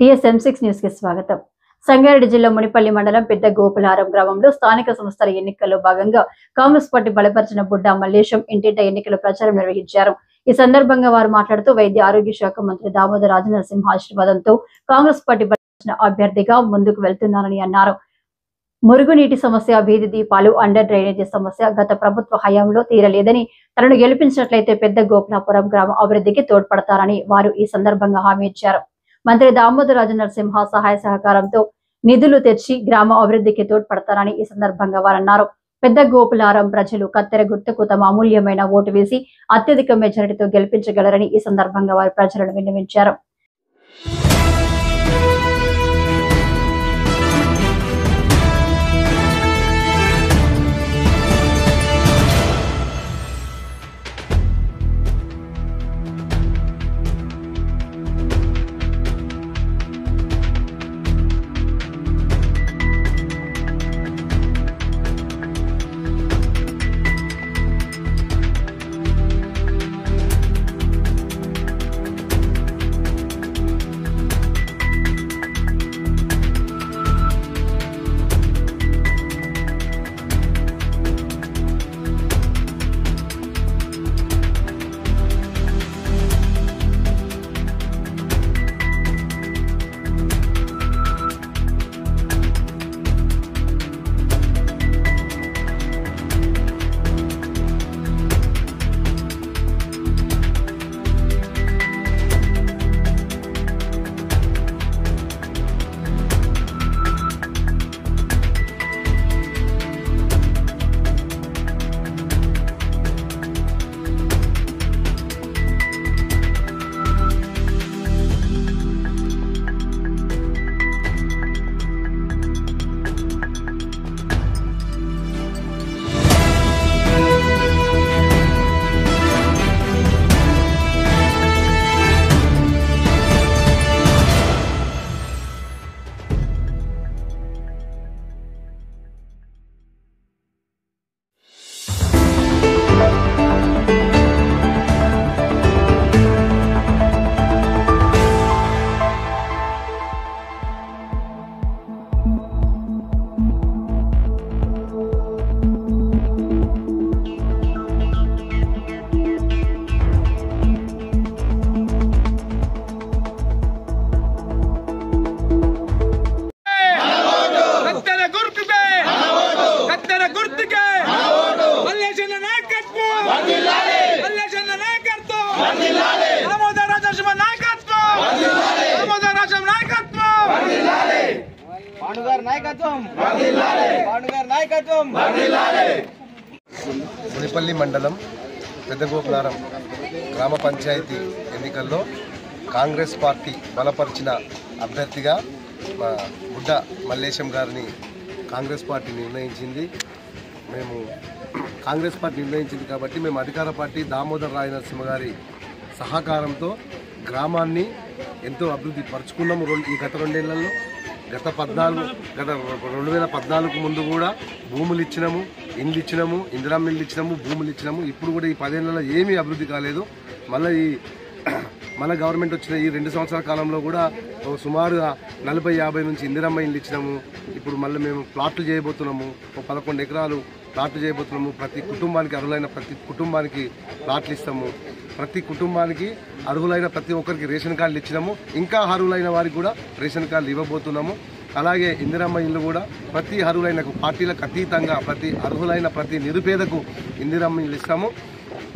TSM6 news కి స్వాగతం. సంగారెడ్డి జిల్లా మునిపల్లి మండలం పెద్ద గోపులారం గ్రామంలో స్థానిక సంస్థల ఎన్నికల్లో భాగంగా కాంగ్రెస్ పార్టీ బలపరిచిన బుడ్డ మల్లేశం ఇంటింట ఎన్నికల ప్రచారం నిర్వహించారు. ఈ సందర్భంగా వారు మాట్లాడుతూ వైద్య ఆరోగ్య శాఖ మంత్రి దామోదర్ రాజనరసింహ ఆశీర్వాదంతో కాంగ్రెస్ పార్టీ బలపరిచిన అభ్యర్థిగా ముందుకు వెళ్తున్నారని అన్నారు. మురుగునీటి సమస్య, వీధి దీపాలు, అండర్ డ్రైనేజీ సమస్య గత ప్రభుత్వ హయాంలో తీరలేదని, తనను గెలిపించినట్లయితే పెద్ద గోపులాపురం గ్రామ అభివృద్ధికి తోడ్పడతారని వారు ఈ సందర్భంగా హామీ ఇచ్చారు. మంత్రి దామోదర్ రాజనరసింహ సహాయ సహకారంతో నిధులు తెచ్చి గ్రామ అభివృద్ధికి తోడ్పడతారని ఈ సందర్భంగా వారు అన్నారు. పెద్ద గోపులారం ప్రజలు కత్తెర గుర్తుకు తమ అమూల్యమైన ఓటు వేసి అత్యధిక మెజారిటీతో గెలిపించగలరని ఈ సందర్భంగా వారు ప్రజలను విన్నవించారు. మునిపల్లి మండలం పెద్ద గోపులారం గ్రామ పంచాయతీ ఎన్నికల్లో కాంగ్రెస్ పార్టీ బలపరిచిన అభ్యర్థిగా బుడ్డ మల్లేశం గారిని కాంగ్రెస్ పార్టీ నిర్ణయించింది. కాంగ్రెస్ పార్టీ నిర్ణయించింది కాబట్టి మేము అధికార పార్టీ దామోదర్ రాజనరసింహ గారి సహకారంతో గ్రామాన్ని ఎంతో అభివృద్ధి పరుచుకున్నాము. ఈ గత 2 ఏళ్లలో గత 2014 ముందు కూడా భూములు ఇచ్చినాము, ఇండ్లు ఇచ్చినాము, ఇందిరమ్మ ఇల్లు ఇచ్చినాము, భూములు ఇచ్చినాము. ఇప్పుడు కూడా ఈ 10 ఏళ్లలో ఏమీ అభివృద్ధి కాలేదు. మళ్ళీ గవర్నమెంట్ వచ్చిన ఈ 2 సంవత్సరాల కాలంలో కూడా సుమారుగా 40-50 నుంచి ఇందిరమ్మ ఇల్లు ఇచ్చినాము. ఇప్పుడు మళ్ళీ మేము ప్లాట్లు చేయబోతున్నాము. 11 ఎకరాలు ప్లాట్లు చేయబోతున్నాము. ప్రతి కుటుంబానికి అర్హులైన ప్రతి కుటుంబానికి ప్లాట్లు ఇస్తాము. ప్రతి కుటుంబానికి అర్హులైన ప్రతి ఒక్కరికి రేషన్ కార్డులు ఇచ్చినాము. ఇంకా అర్హులైన వారికి కూడా రేషన్ కార్డులు ఇవ్వబోతున్నాము. అలాగే ఇందిరమ్మ ఇల్లు కూడా ప్రతి అర్హులైన పార్టీలకు అతీతంగా ప్రతి అర్హులైన ప్రతి నిరుపేదకు ఇందిరమ్మ ఇల్లు ఇస్తాము.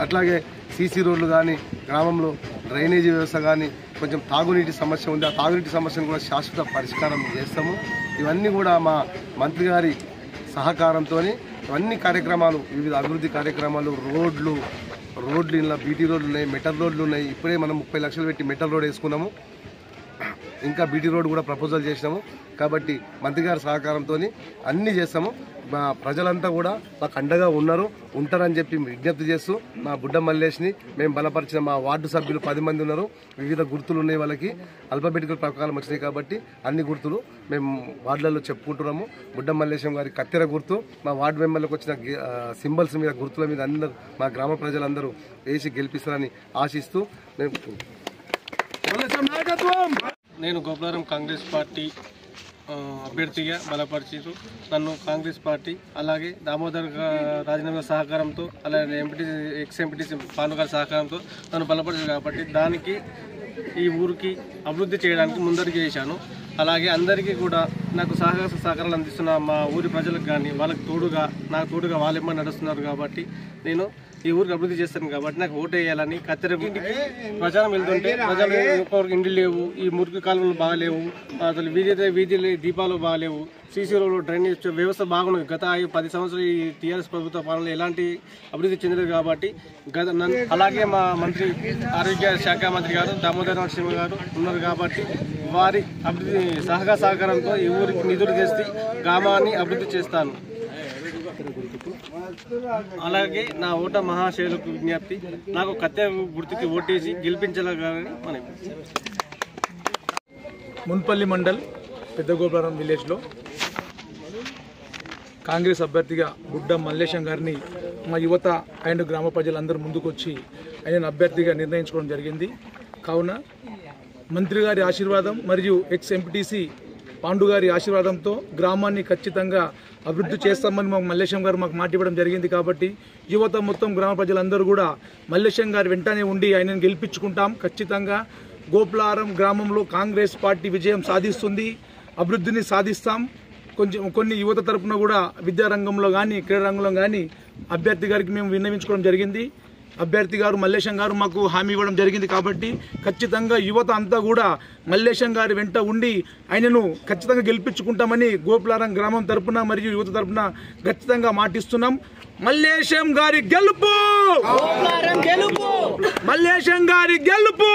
అట్లాగే సీసీ రోడ్లు కానీ, గ్రామంలో డ్రైనేజీ వ్యవస్థ కానీ, కొంచెం తాగునీటి సమస్య ఉంది. ఆ తాగునీటి సమస్యను కూడా శాశ్వత పరిష్కారం చేస్తాము. ఇవన్నీ కూడా మా మంత్రి గారి సహకారంతో ఇవన్నీ కార్యక్రమాలు, వివిధ అభివృద్ధి కార్యక్రమాలు, రోడ్లు ఇలా బీటీ రోడ్లు ఉన్నాయి, మెటల్ రోడ్లు ఉన్నాయి. ఇప్పుడే మనం 30 లక్షలు పెట్టి మెటల్ రోడ్ వేసుకున్నాము. ఇంకా బీటీ రోడ్ కూడా ప్రపోజల్ చేసినాము. కాబట్టి మంత్రి గారి సహకారంతో అన్నీ చేస్తాము. మా ప్రజలంతా కూడా మాకు అండగా ఉంటారని చెప్పి విజ్ఞప్తి చేస్తూ మా బుడ్డ మల్లేష్ని మేము బలపరిచిన మా వార్డు సభ్యులు 10 మంది ఉన్నారు. వివిధ గుర్తులు ఉన్నాయి, వాళ్ళకి అల్ఫాబెటికల్ ప్రకారం వచ్చినాయి కాబట్టి అన్ని గుర్తులు మేము వార్డులలో చెప్పుకుంటున్నాము. బుడ్డ మల్లేశం గారి కత్తెర గుర్తు, మా వార్డు మెంబర్లకు వచ్చిన సింబల్స్ మీద, గుర్తుల మీద అందరూ మా గ్రామ ప్రజలందరూ వేసి గెలిపిస్తారని ఆశిస్తూ నేను గోపులారం కాంగ్రెస్ పార్టీ అభ్యర్థిగా బలపరిచారు. నన్ను కాంగ్రెస్ పార్టీ అలాగే దామోదర్ రాజీనామా సహకారంతో అలాగే ఎక్స్ ఎంపీటీసీ పాండుగారి సహకారంతో నన్ను బలపరిచారు కాబట్టి దానికి ఈ ఊరికి అభివృద్ధి చేయడానికి ముందరికి చేశాను. అలాగే అందరికీ కూడా నాకు సహకారాలు అందిస్తున్న మా ఊరి ప్రజలకు కానీ వాళ్ళకి తోడుగా నాకు తోడుగా వాళ్ళేమో నడుస్తున్నారు కాబట్టి నేను ఈ ఊరికి అభివృద్ధి చేస్తాను కాబట్టి నాకు ఓటు వేయాలని ఇంటికి ప్రచారం వెళ్తుంటే ప్రజలు ఇండ్లు లేవు, ఈ మురికి కాలువలు బాగాలేవు, అసలు వీధి దీపాలు బాగాలేవు, సీసీ రోడ్లు డ్రైనేజ్ వ్యవస్థ బాగున్నది. గత 10 సంవత్సరాలు ఈ టీఆర్ఎస్ ప్రభుత్వ పాలనలో ఎలాంటి అభివృద్ధి చెందలేదు కాబట్టి అలాగే మా మంత్రి ఆరోగ్య శాఖ మంత్రి గారు దామోదర్ నరసింహ గారు ఉన్నారు కాబట్టి వారి అభివృద్ధి సహకారంతో ఈ ఊరికి నిధులు తెచ్చి గ్రామాన్ని అభివృద్ధి చేస్తాను. అలాగే నా ఓట మహాశైలకు విజ్ఞప్తి, నాకు కత్తె గుర్తుకి ఓటేసి గెలిపించాలని మనం మున్పల్లి మండల్ పెద్ద గోపులారం విలేజ్లో కాంగ్రెస్ అభ్యర్థిగా బుడ్డ మల్లేశం గారిని మా యువత అండ్ గ్రామ ప్రజలందరూ ముందుకొచ్చి ఆయన అభ్యర్థిగా నిర్ణయించుకోవడం జరిగింది. కావున మంత్రి గారి ఆశీర్వాదం మరియు ఎక్స్ ఎంపీటీసీ పాండు గారి ఆశీర్వాదంతో గ్రామాన్ని ఖచ్చితంగా అభివృద్ధి చేస్తామని మాకు మల్లేశం గారు మాకు మాట ఇవ్వడం జరిగింది. కాబట్టి యువత మొత్తం గ్రామ ప్రజలందరూ కూడా మల్లేశం గారు వెంటనే ఉండి ఆయనను గెలిపించుకుంటాం. ఖచ్చితంగా గోపులారం గ్రామంలో కాంగ్రెస్ పార్టీ విజయం సాధిస్తుంది, అభివృద్ధిని సాధిస్తాం. కొన్ని యువత తరపున కూడా విద్యారంగంలో కానీ క్రీడా రంగంలో కానీ అభ్యర్థి గారికి మేము విన్నవించుకోవడం జరిగింది. అభ్యర్థి గారు మల్లేశం గారు మాకు హామీ ఇవ్వడం జరిగింది కాబట్టి ఖచ్చితంగా యువత అంతా కూడా మల్లేశం గారి వెంట ఉండి ఆయనను ఖచ్చితంగా గెలిపించుకుంటామని గోపులారం గ్రామం తరపున మరియు యువత తరపున ఖచ్చితంగా మాటిస్తున్నాం. మల్లేశం గారి గెలుపు, మల్లేశం గారి గెలుపు.